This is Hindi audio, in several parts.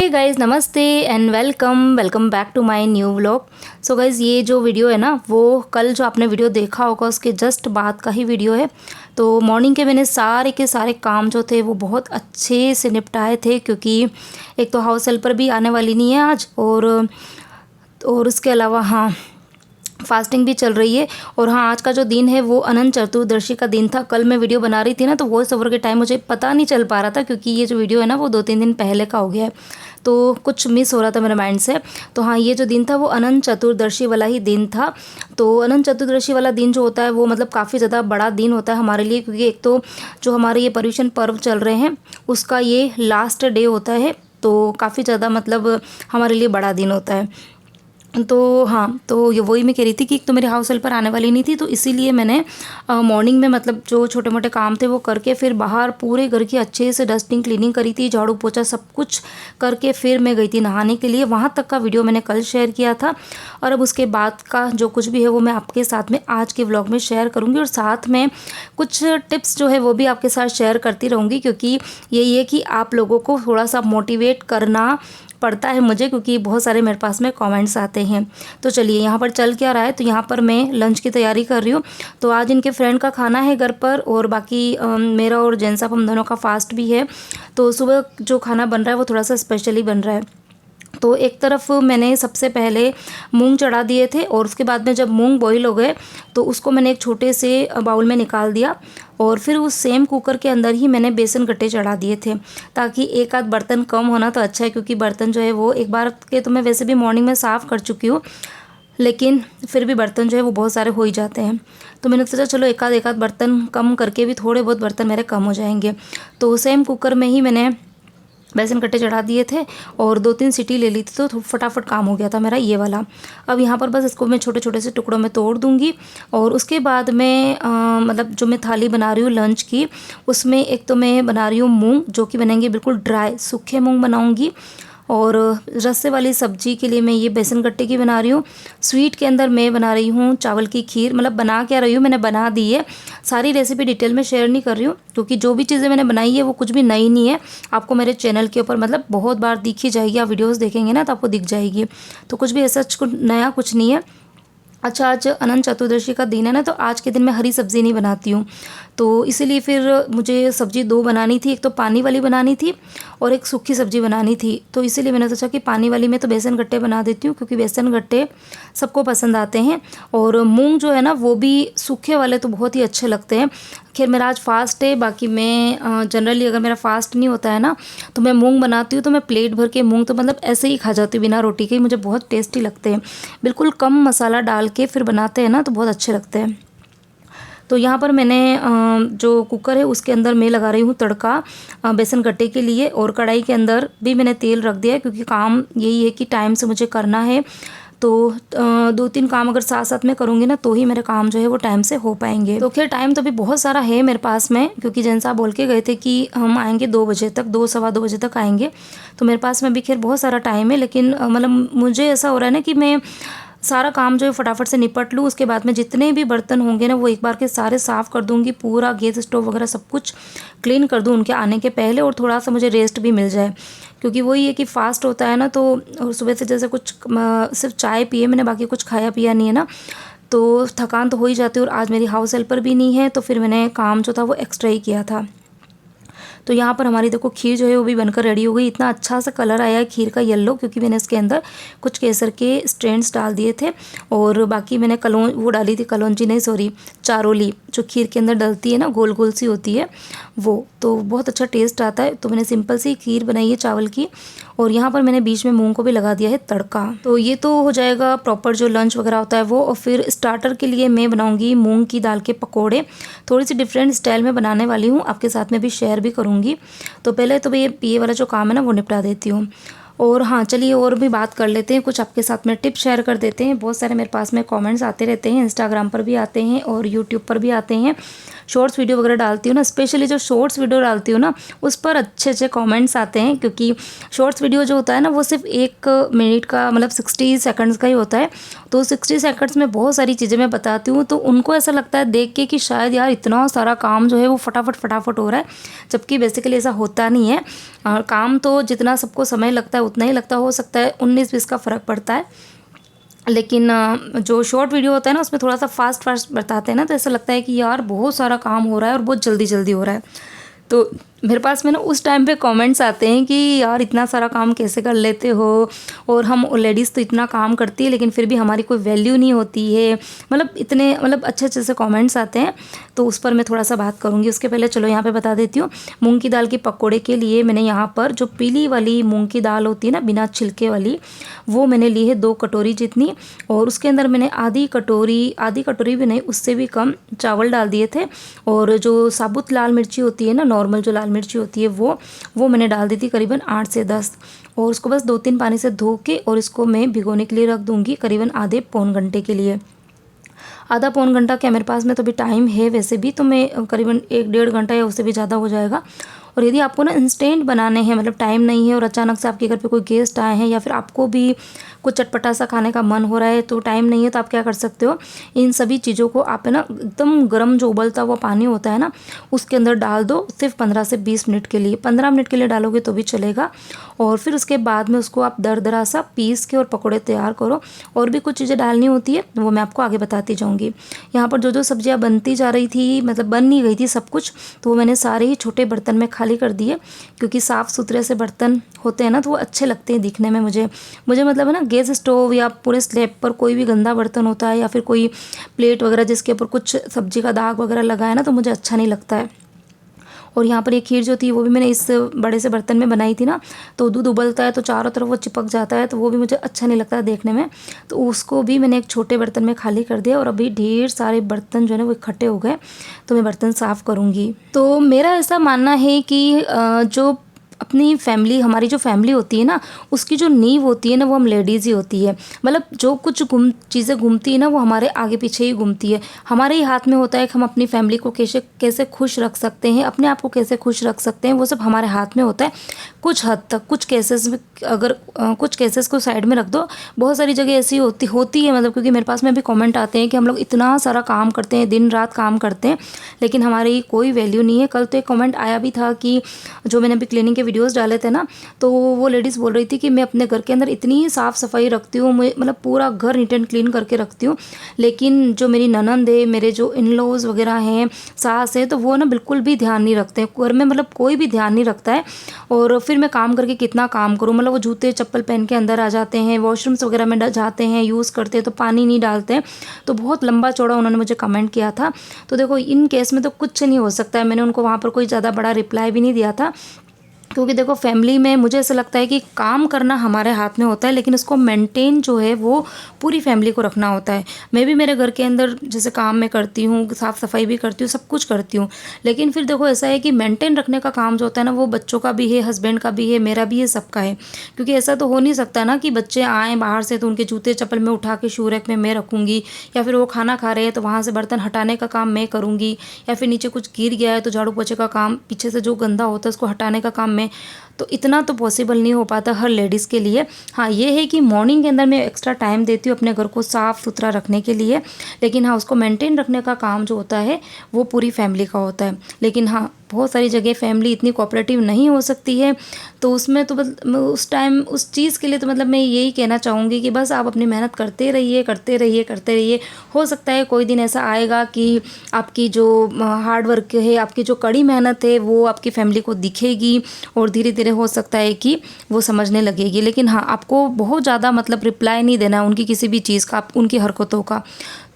गाइज़, नमस्ते and welcome back to my new vlog. So guys, ये जो वीडियो है ना, वो कल जो आपने वीडियो देखा होगा उसके जस्ट बाद का ही वीडियो है। तो मॉर्निंग के मैंने सारे के सारे काम जो थे वो बहुत अच्छे से निपटाए थे, क्योंकि एक तो हाउस हेल्पर भी आने वाली नहीं है आज, और उसके अलावा हाँ, फास्टिंग भी चल रही है। और हाँ, आज का जो दिन है वो अनंत चतुर्दशी का दिन था। कल मैं वीडियो बना रही थी ना, तो वॉइस ओवर के टाइम मुझे पता नहीं चल पा रहा था, क्योंकि ये जो वीडियो है ना वो 2-3 दिन पहले का हो गया है, तो कुछ मिस हो रहा था मेरे माइंड से। तो हाँ, ये जो दिन था वो अनंत चतुर्दशी वाला ही दिन था। तो अनंत चतुर्दशी वाला दिन जो होता है वो मतलब काफ़ी ज़्यादा बड़ा दिन होता है हमारे लिए, क्योंकि एक तो जो हमारे ये पर्युषण पर्व चल रहे हैं उसका ये लास्ट डे होता है। तो काफ़ी ज़्यादा मतलब हमारे लिए बड़ा दिन होता है। तो हाँ, तो ये वही मैं कह रही थी कि एक तो मेरे हाउस हेल्पर आने वाली नहीं थी, तो इसीलिए मैंने मॉर्निंग में मतलब जो छोटे मोटे काम थे वो करके फिर बाहर पूरे घर की अच्छे से डस्टिंग क्लीनिंग करी थी, झाड़ू पोछा सब कुछ करके फिर मैं गई थी नहाने के लिए। वहाँ तक का वीडियो मैंने कल शेयर किया था, और अब उसके बाद का जो कुछ भी है वो मैं आपके साथ में आज के व्लॉग में शेयर करूँगी, और साथ में कुछ टिप्स जो है वो भी आपके साथ शेयर करती रहूँगी, क्योंकि यही है कि आप लोगों को थोड़ा सा मोटिवेट करना पड़ता है मुझे, क्योंकि बहुत सारे मेरे पास में कमेंट्स आते हैं। तो चलिए, यहाँ पर चल क्या रहा है, तो यहाँ पर मैं लंच की तैयारी कर रही हूँ। तो आज इनके फ्रेंड का खाना है घर पर, और बाकी मेरा और जैन साहब हम दोनों का फास्ट भी है। तो सुबह जो खाना बन रहा है वो थोड़ा सा स्पेशली बन रहा है। तो एक तरफ मैंने सबसे पहले मूंग चढ़ा दिए थे, और उसके बाद में जब मूंग बॉईल हो गए तो उसको मैंने एक छोटे से बाउल में निकाल दिया, और फिर उस सेम कुकर के अंदर ही मैंने बेसन गट्टे चढ़ा दिए थे, ताकि एक आध बर्तन कम होना तो अच्छा है, क्योंकि बर्तन जो है वो एक बार के तो मैं वैसे भी मॉर्निंग में साफ़ कर चुकी हूँ, लेकिन फिर भी बर्तन जो है वो बहुत सारे हो ही जाते हैं। तो मैंने सोचा चलो एक आध बर्तन कम करके भी थोड़े बहुत बर्तन मेरे कम हो जाएंगे। तो सेम कुकर में ही मैंने बेसन गट्टे चढ़ा दिए थे, और 2-3 सीटी ले ली थी, तो फटाफट काम हो गया था मेरा ये वाला। अब यहाँ पर बस इसको मैं छोटे छोटे से टुकड़ों में तोड़ दूँगी, और उसके बाद मैं मतलब जो मैं थाली बना रही हूँ लंच की, उसमें एक तो मैं बना रही हूँ मूंग, जो कि बनेंगे बिल्कुल ड्राई सूखे मूंग बनाऊँगी। और रस्से वाली सब्जी के लिए मैं ये बेसन गट्टे की बना रही हूँ। स्वीट के अंदर मैं बना रही हूँ चावल की खीर। मतलब बना क्या रही हूँ, मैंने बना दी है, सारी रेसिपी डिटेल में शेयर नहीं कर रही हूँ, क्योंकि जो भी चीज़ें मैंने बनाई है वो कुछ भी नई नहीं है। आपको मेरे चैनल के ऊपर मतलब बहुत बार दिखी जाएगी, आप वीडियोज़ देखेंगे ना तो आपको दिख जाएगी। तो कुछ भी ऐसा नया कुछ नहीं है। अच्छा, आज अनंत चतुर्दशी का दिन है ना, तो आज के दिन मैं हरी सब्ज़ी नहीं बनाती हूँ, तो इसीलिए फिर मुझे सब्ज़ी 2 बनानी थी। एक तो पानी वाली बनानी थी और एक सूखी सब्ज़ी बनानी थी। तो इसीलिए मैंने सोचा कि पानी वाली में तो बेसन गट्टे बना देती हूँ, क्योंकि बेसन गट्टे सबको पसंद आते हैं, और मूंग जो है ना वो भी सूखे वाले तो बहुत ही अच्छे लगते हैं। खैर, मेरा आज फास्ट है, बाकी मैं जनरली अगर मेरा फास्ट नहीं होता है ना तो मैं मूंग बनाती हूँ, तो मैं प्लेट भर के मूंग तो मतलब ऐसे ही खा जाती हूँ बिना रोटी के। मुझे बहुत टेस्टी लगते हैं, बिल्कुल कम मसाला डाल के फिर बनाते हैं ना तो बहुत अच्छे लगते हैं। तो यहाँ पर मैंने जो कुकर है उसके अंदर मैं लगा रही हूँ तड़का बेसन गट्टे के लिए, और कढ़ाई के अंदर भी मैंने तेल रख दिया है, क्योंकि काम यही है कि टाइम से मुझे करना है। तो 2-3 काम अगर साथ साथ में करूँगी ना तो ही मेरे काम जो है वो टाइम से हो पाएंगे। तो खैर, टाइम तो अभी बहुत सारा है मेरे पास में, क्योंकि जैन साहब बोल के गए थे कि हम आएंगे 2 बजे तक, 2 सवा 2 बजे तक आएंगे। तो मेरे पास में भी खैर बहुत सारा टाइम है, लेकिन मतलब मुझे ऐसा हो रहा है ना कि मैं सारा काम जो है फटाफट से निपट लूँ। उसके बाद में जितने भी बर्तन होंगे ना वो एक बार के सारे साफ़ कर दूँगी, पूरा गैस स्टोव वगैरह सब कुछ क्लीन कर दूँ उनके आने के पहले, और थोड़ा सा मुझे रेस्ट भी मिल जाए, क्योंकि वही है कि फास्ट होता है ना, तो और सुबह से जैसे कुछ सिर्फ चाय पिए मैंने, बाकी कुछ खाया पिया नहीं है ना, तो थकान तो हो ही जाती है। और आज मेरी हाउस हेल्पर भी नहीं है, तो फिर मैंने काम जो था वो एक्स्ट्रा ही किया था। तो यहाँ पर हमारी देखो खीर जो है वो भी बनकर रेडी हो गई। इतना अच्छा सा कलर आया है खीर का, येलो, क्योंकि मैंने इसके अंदर कुछ केसर के स्ट्रेंड्स डाल दिए थे, और बाकी मैंने वो डाली थी, कलौंजी नहीं सॉरी, चारोली, जो खीर के अंदर डलती है ना, गोल गोल सी होती है वो, तो बहुत अच्छा टेस्ट आता है। तो मैंने सिंपल सी खीर बनाई है चावल की, और यहाँ पर मैंने बीच में मूंग को भी लगा दिया है तड़का। तो ये तो हो जाएगा प्रॉपर जो लंच वगैरह होता है वो। और फिर स्टार्टर के लिए मैं बनाऊंगी मूंग की दाल के पकोड़े, थोड़ी सी डिफरेंट स्टाइल में बनाने वाली हूँ, आपके साथ में भी शेयर भी करूँगी। तो पहले तो ये वाला जो काम है ना वो निपटा देती हूँ। और हाँ, चलिए और भी बात कर लेते हैं, कुछ आपके साथ में टिप्स शेयर कर देते हैं। बहुत सारे मेरे पास में कमेंट्स आते रहते हैं, इंस्टाग्राम पर भी आते हैं और यूट्यूब पर भी आते हैं। शॉर्ट्स वीडियो वगैरह डालती हूँ ना, स्पेशली जो शॉर्ट्स वीडियो डालती हूँ ना उस पर अच्छे अच्छे कमेंट्स आते हैं, क्योंकि शॉर्ट्स वीडियो जो होता है ना वो सिर्फ 1 मिनट का मतलब 60 सेकंड्स का ही होता है। तो 60 सेकंड्स में बहुत सारी चीज़ें मैं बताती हूँ, तो उनको ऐसा लगता है देख के कि शायद यार इतना सारा काम जो है वो फटाफट फटाफट हो रहा है, जबकि बेसिकली ऐसा होता नहीं है। और काम तो जितना सबको समय लगता है उतना ही लगता, हो सकता है 19-20 का फ़र्क पड़ता है, लेकिन जो शॉर्ट वीडियो होता है ना उसमें थोड़ा सा फास्ट फास्ट बताते हैं ना, तो ऐसा लगता है कि यार बहुत सारा काम हो रहा है और बहुत जल्दी जल्दी हो रहा है। तो मेरे पास में ना उस टाइम पे कमेंट्स आते हैं कि यार इतना सारा काम कैसे कर लेते हो, और हम लेडीज़ तो इतना काम करती है लेकिन फिर भी हमारी कोई वैल्यू नहीं होती है, मतलब इतने मतलब अच्छे अच्छे से कमेंट्स आते हैं। तो उस पर मैं थोड़ा सा बात करूँगी। उसके पहले चलो यहाँ पे बता देती हूँ, मूंग की दाल के पकौड़े के लिए मैंने यहाँ पर जो पीली वाली मूंग की दाल होती है ना बिना छिलके वाली, वो मैंने ली है 2 कटोरी जितनी, और उसके अंदर मैंने आधी कटोरी भी नहीं, उससे भी कम चावल डाल दिए थे। और जो साबुत लाल मिर्ची होती है ना, नॉर्मल जो लाल मिर्ची होती है वो मैंने डाल दी थी करीबन 8 से 10, और उसको बस 2-3 पानी से धो के और इसको मैं भिगोने के लिए रख दूँगी करीबन आधे पौन घंटे के लिए। आधा पौन घंटा क्या, मेरे पास में तो अभी टाइम है वैसे भी, तो मैं करीबन 1-1.5 घंटा या उससे भी ज़्यादा हो जाएगा। और यदि आपको ना इंस्टेंट बनाने हैं, मतलब टाइम नहीं है और अचानक से आपके घर पे कोई गेस्ट आए हैं या फिर आपको भी कुछ चटपटा सा खाने का मन हो रहा है, तो टाइम नहीं है, तो आप क्या कर सकते हो, इन सभी चीज़ों को आप है ना एकदम गर्म जो उबलता हुआ पानी होता है ना उसके अंदर डाल दो, सिर्फ 15 से 20 मिनट के लिए। 15 मिनट के लिए डालोगे तो भी चलेगा, और फिर उसके बाद में उसको आप दरदरा सा पीस के और पकौड़े तैयार करो। और भी कुछ चीज़ें डालनी होती है वो मैं आपको आगे बताती जाऊँगी। यहाँ पर जो जो सब्जियाँ बनती जा रही थी, मतलब बन नहीं गई थी सब कुछ, तो वो मैंने सारे ही छोटे बर्तन में खाली कर दिए, क्योंकि साफ़ सुथरे से बर्तन होते हैं ना तो वो अच्छे लगते हैं दिखने में। मुझे मतलब है ना गैस स्टोव या पूरे स्लैब पर कोई भी गंदा बर्तन होता है या फिर कोई प्लेट वगैरह जिसके ऊपर कुछ सब्जी का दाग वगैरह लगा है ना, तो मुझे अच्छा नहीं लगता है। और यहाँ पर ये खीर जो थी वो भी मैंने इस बड़े से बर्तन में बनाई थी ना, तो दूध उबलता है तो चारों तरफ वो चिपक जाता है, तो वो भी मुझे अच्छा नहीं लगता है देखने में, तो उसको भी मैंने एक छोटे बर्तन में खाली कर दिया। और अभी ढेर सारे बर्तन जो है ना वो इकट्ठे हो गए, तो मैं बर्तन साफ़ करूँगी। तो मेरा ऐसा मानना है कि जो अपनी फैमिली, हमारी जो फैमिली होती है ना उसकी जो नींव होती है ना वो हम लेडीज़ ही होती है। मतलब जो कुछ चीज़ें घूमती है ना वो हमारे आगे पीछे ही घूमती है। हमारे ही हाथ में होता है कि हम अपनी फैमिली को कैसे कैसे खुश रख सकते हैं, अपने आप को कैसे खुश रख सकते हैं, वो सब हमारे हाथ में होता है कुछ हद तक। कुछ केसेस में अगर कुछ केसेस को साइड में रख दो, बहुत सारी जगह ऐसी होती है, मतलब क्योंकि मेरे पास में भी कमेंट आते हैं कि हम लोग इतना सारा काम करते हैं, दिन रात काम करते हैं, लेकिन हमारी कोई वैल्यू नहीं है। कल तो एक कमेंट आया भी था कि जो मैंने अभी क्लीनिंग के वीडियोस डाले थे ना, तो वो लेडीज़ बोल रही थी कि मैं अपने घर के अंदर इतनी साफ़ सफाई रखती हूँ, मैं मतलब पूरा घर नीट एंड क्लीन करके रखती हूँ, लेकिन जो मेरी ननंद है, मेरे जो इन लॉज वगैरह हैं, सास है, तो वो ना बिल्कुल भी ध्यान नहीं रखते हैं घर में, मतलब कोई भी ध्यान नहीं रखता है। और फिर मैं काम करके कितना काम करूँ, मतलब वो जूते चप्पल पहन के अंदर आ जाते हैं, वॉशरूम्स वगैरह में जाते हैं, यूज़ करते हैं तो पानी नहीं डालते हैं। तो बहुत लंबा चौड़ा उन्होंने मुझे कमेंट किया था। तो देखो इन केस में तो कुछ नहीं हो सकता है, मैंने उनको वहाँ पर कोई ज़्यादा बड़ा रिप्लाई भी नहीं दिया था, क्योंकि देखो फैमिली में मुझे ऐसा लगता है कि काम करना हमारे हाथ में होता है, लेकिन उसको मेंटेन जो है वो पूरी फैमिली को रखना होता है। मैं भी मेरे घर के अंदर जैसे काम मैं करती हूँ, साफ़ सफाई भी करती हूँ, सब कुछ करती हूँ, लेकिन फिर देखो ऐसा है कि मेंटेन रखने का काम जो होता है ना वो बच्चों का भी है, हस्बैंड का भी है, मेरा भी है, सबका है। क्योंकि ऐसा तो हो नहीं सकता ना कि बच्चे आएँ बाहर से तो उनके जूते चप्पल में उठा के शू रैक में मैं रखूँगी, या फिर वो खाना खा रहे हैं तो वहाँ से बर्तन हटाने का काम मैं करूँगी, या फिर नीचे कुछ गिर गया है तो झाड़ू पोछे का काम, पीछे से जो गंदा होता है उसको हटाने का काम मैं, तो इतना तो पॉसिबल नहीं हो पाता हर लेडीज़ के लिए। हाँ ये है कि मॉर्निंग के अंदर मैं एक्स्ट्रा टाइम देती हूँ अपने घर को साफ़ सुथरा रखने के लिए, लेकिन हाँ उसको मेंटेन रखने का काम जो होता है वो पूरी फैमिली का होता है। लेकिन हाँ बहुत सारी जगह फैमिली इतनी कोऑपरेटिव नहीं हो सकती है, तो उसमें तो उस टाइम उस चीज़ के लिए तो मतलब मैं यही कहना चाहूँगी कि बस आप अपनी मेहनत करते रहिए करते रहिए करते रहिए। हो सकता है कोई दिन ऐसा आएगा कि आपकी जो हार्ड वर्क है, आपकी जो कड़ी मेहनत है वो आपकी फैमिली को दिखेगी, और धीरे धीरे हो सकता है कि वो समझने लगेगी। लेकिन हाँ आपको बहुत ज़्यादा मतलब रिप्लाई नहीं देना उनकी किसी भी चीज़ का, उनकी हरकतों का,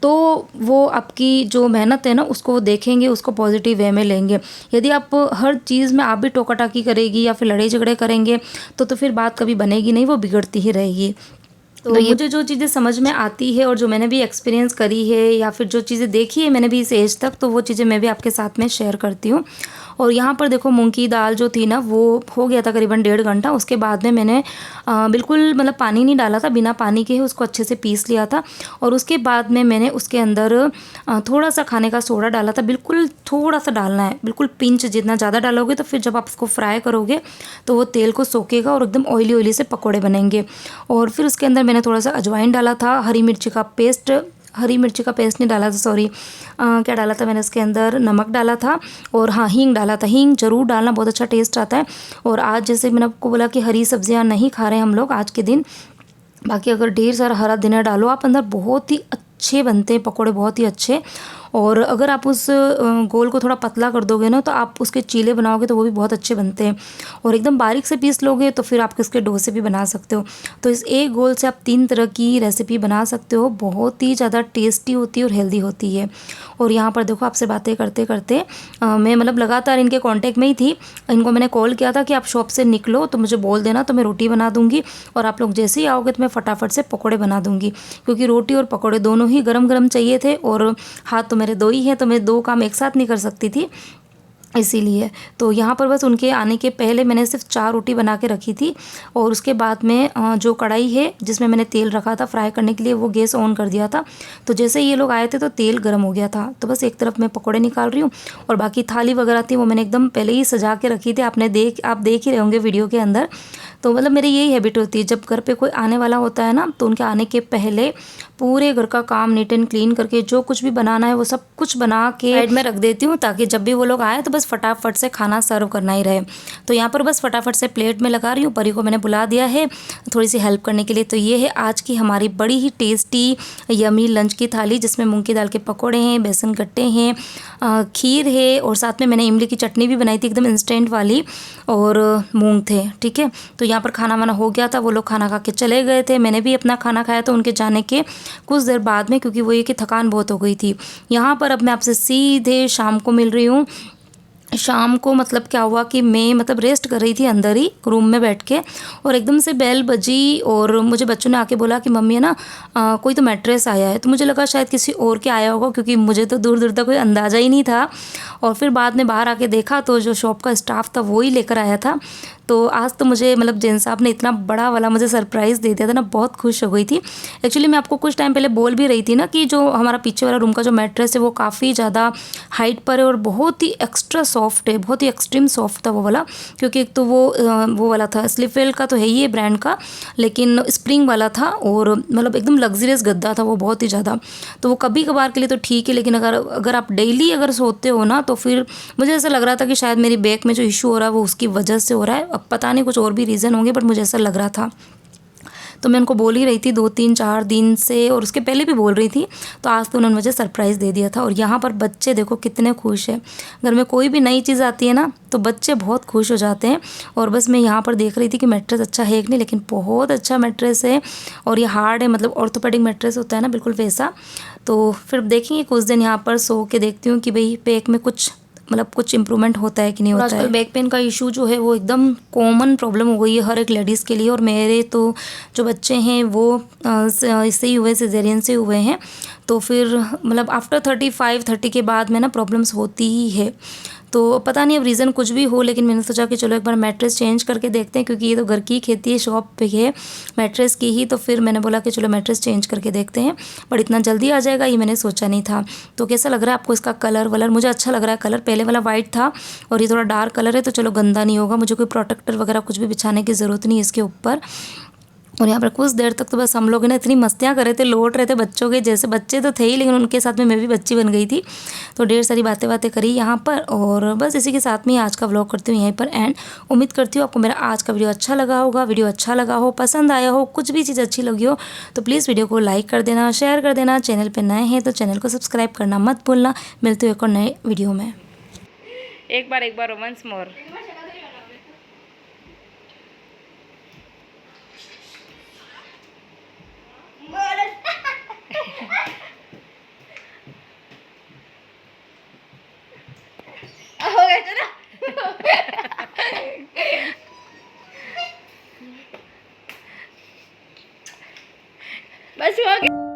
तो वो आपकी जो मेहनत है ना उसको वो देखेंगे, उसको पॉजिटिव वे में लेंगे। यदि आप हर चीज़ में आप भी टोका-टाकी करेगी या फिर लड़ाई झगड़े करेंगे तो फिर बात कभी बनेगी नहीं, वो बिगड़ती ही रहेगी। तो मुझे जो चीज़ें समझ में आती है और जो मैंने भी एक्सपीरियंस करी है या फिर जो चीज़ें देखी है मैंने भी इस एज तक, तो वो चीज़ें मैं भी आपके साथ में शेयर करती हूँ। और यहाँ पर देखो मूंग की दाल जो थी ना वो हो गया था करीबन 1.5 घंटा। उसके बाद में मैंने बिल्कुल मतलब पानी नहीं डाला था, बिना पानी के ही उसको अच्छे से पीस लिया था। और उसके बाद में मैंने उसके अंदर थोड़ा सा खाने का सोडा डाला था, बिल्कुल थोड़ा सा डालना है, बिल्कुल पिंच। जितना ज़्यादा डालोगे तो फिर जब आप उसको फ्राई करोगे तो वो तेल को सोखेगा और एकदम ऑयली ऑयली से पकौड़े बनेंगे। और फिर उसके अंदर मैंने थोड़ा सा अजवाइन डाला था, हरी मिर्ची का पेस्ट नहीं डाला था, सॉरी, क्या डाला था मैंने उसके अंदर, नमक डाला था और हाँ हींग डाला था। हींग ज़रूर डालना, बहुत अच्छा टेस्ट आता है। और आज जैसे मैंने आपको बोला कि हरी सब्जियां नहीं खा रहे हैं हम लोग आज के दिन, बाकी अगर ढेर सारा हरा धनिया डालो आप अंदर, बहुत ही अच्छे बनते हैं पकोड़े, बहुत ही अच्छे। और अगर आप उस गोल को थोड़ा पतला कर दोगे ना तो आप उसके चीले बनाओगे तो वो भी बहुत अच्छे बनते हैं। और एकदम बारीक से पीस लोगे तो फिर आप इसके डोसे भी बना सकते हो। तो इस एक गोल से आप 3 तरह की रेसिपी बना सकते हो, बहुत ही ज़्यादा टेस्टी होती है और हेल्दी होती है। और यहाँ पर देखो आपसे बातें करते करते मैं मतलब लगातार इनके कांटेक्ट में ही थी। इनको मैंने कॉल किया था कि आप शॉप से निकलो तो मुझे बोल देना, तो मैं रोटी बना दूँगी और आप लोग जैसे ही आओगे तो मैं फटाफट से पकौड़े बना दूँगी, क्योंकि रोटी और पकौड़े दोनों ही गरम गरम चाहिए थे। और हाथ तो मेरे 2 ही हैं तो मैं 2 काम एक साथ नहीं कर सकती थी, इसीलिए। तो यहाँ पर बस उनके आने के पहले मैंने सिर्फ 4 रोटी बना के रखी थी। और उसके बाद में जो कढ़ाई है जिसमें मैंने तेल रखा था फ्राई करने के लिए, वो गैस ऑन कर दिया था। तो जैसे ये लोग आए थे तो तेल गर्म हो गया था, तो बस एक तरफ मैं पकौड़े निकाल रही हूँ और बाकी थाली वगैरह थी वो मैंने एकदम पहले ही सजा के रखी थी। आप देख ही रहे होंगे वीडियो के अंदर। तो मतलब मेरी यही हैबिट होती है, जब घर पे कोई आने वाला होता है ना तो उनके आने के पहले पूरे घर का काम नीट एंड क्लीन करके जो कुछ भी बनाना है वो सब कुछ बना के साइड में रख देती हूँ, ताकि जब भी वो लोग आए तो बस फटाफट से खाना सर्व करना ही रहे। तो यहाँ पर बस फटाफट से प्लेट में लगा रही हूँ। परी को मैंने बुला दिया है थोड़ी सी हेल्प करने के लिए। तो ये है आज की हमारी बड़ी ही टेस्टी यमी लंच की थाली, जिसमें मूंग की दाल के पकौड़े हैं, बेसन गट्टे हैं, खीर है और साथ में मैंने इमली की चटनी भी बनाई थी एकदम इंस्टेंट वाली, और मूंग थे। ठीक है, तो यहाँ पर खाना वाना हो गया था, वो लोग खाना खा के चले गए थे, मैंने भी अपना खाना खाया था उनके जाने के कुछ देर बाद में, क्योंकि वो ये कि थकान बहुत हो गई थी। यहाँ पर अब मैं आपसे सीधे शाम को मिल रही हूँ। शाम को मतलब क्या हुआ कि मैं मतलब रेस्ट कर रही थी अंदर ही रूम में बैठ के, और एकदम से बेल बजी और मुझे बच्चों ने आके बोला कि मम्मी है ना कोई तो मैट्रेस आया है। तो मुझे लगा शायद किसी और के आया होगा, क्योंकि मुझे तो दूर दूर तक कोई अंदाज़ा ही नहीं था। और फिर बाद में बाहर आके देखा तो जो शॉप का स्टाफ था वो ही लेकर आया था। तो आज तो मुझे मतलब जैन साहब ने इतना बड़ा वाला मुझे सरप्राइज़ दे दिया था ना, बहुत खुश हो गई थी। एक्चुअली मैं आपको कुछ टाइम पहले बोल भी रही थी ना कि जो हमारा पीछे वाला रूम का जो मैट्रेस है वो काफ़ी ज़्यादा हाइट पर है और बहुत ही एक्स्ट्रा सॉफ्ट है, बहुत ही एक्सट्रीम सॉफ्ट था वो वाला। क्योंकि एक तो वो वाला था, स्लीपवेल का तो है ही है ब्रांड का, लेकिन स्प्रिंग वाला था और मतलब एकदम लग्जरियस गद्दा था वो, बहुत ही ज़्यादा। तो वो कभी कभार के लिए तो ठीक है, लेकिन अगर आप डेली अगर सोते हो ना तो फिर मुझे ऐसा लग रहा था कि शायद मेरी बैक में जो इशू हो रहा है वो उसकी वजह से हो रहा है। अब पता नहीं कुछ और भी रीज़न होंगे, बट मुझे ऐसा लग रहा था। तो मैं उनको बोल ही रही थी 2-3-4 दिन से, और उसके पहले भी बोल रही थी। तो आज तो उन्होंने मुझे सरप्राइज़ दे दिया था। और यहाँ पर बच्चे देखो कितने खुश हैं, घर में कोई भी नई चीज़ आती है ना तो बच्चे बहुत खुश हो जाते हैं। और बस मैं यहाँ पर देख रही थी कि मैट्रेस अच्छा है कि नहीं, लेकिन बहुत अच्छा मैट्रेस है। और ये हार्ड है, मतलब ऑर्थोपेडिक मैट्रेस होता है ना, बिल्कुल वैसा। तो फिर देखेंगे कुछ दिन यहाँ पर सो के देखती हूँ कि भाई बैक में कुछ इंप्रूवमेंट होता है कि नहीं होता है। आजकल बैक पेन का इशू जो है वो एकदम कॉमन प्रॉब्लम हो गई है हर एक लेडीज़ के लिए। और मेरे तो जो बच्चे हैं वो इससे ही हुए, सिजेरियन से हुए हैं। तो फिर मतलब आफ्टर 35-30 के बाद में ना प्रॉब्लम्स होती ही है। तो पता नहीं अब रीज़न कुछ भी हो, लेकिन मैंने सोचा कि चलो एक बार मैट्रेस चेंज करके देखते हैं, क्योंकि ये तो घर की खेती है, शॉप पे है मैट्रेस की ही। तो फिर मैंने बोला कि चलो मैट्रेस चेंज करके देखते हैं, बट इतना जल्दी आ जाएगा ये मैंने सोचा नहीं था। तो कैसा लग रहा है आपको इसका कलर वलर? मुझे अच्छा लग रहा है कलर। पहले वाला वाइट था और ये थोड़ा डार्क कलर है, तो चलो गंदा नहीं होगा, मुझे कोई प्रोटेक्टर वगैरह कुछ भी बिछाने की ज़रूरत नहीं है इसके ऊपर। और यहाँ पर कुछ देर तक तो बस हम लोग ना इतनी मस्तियाँ कर रहे थे, लौट रहे थे बच्चों के जैसे। बच्चे तो थे ही, लेकिन उनके साथ में मैं भी बच्ची बन गई थी। तो ढेर सारी बातें करी यहाँ पर, और बस इसी के साथ में आज का व्लॉग करती हूँ यहीं पर एंड। उम्मीद करती हूँ आपको मेरा आज का वीडियो अच्छा लगा होगा। वीडियो अच्छा लगा हो, पसंद आया हो, कुछ भी चीज़ अच्छी लगी हो तो प्लीज़ वीडियो को लाइक कर देना, शेयर कर देना। चैनल पर नए हैं तो चैनल को सब्सक्राइब करना मत भूलना। मिलते हुए एक और नए वीडियो में। एक बार वंस मोर। हो गया चलो। बस हो गया।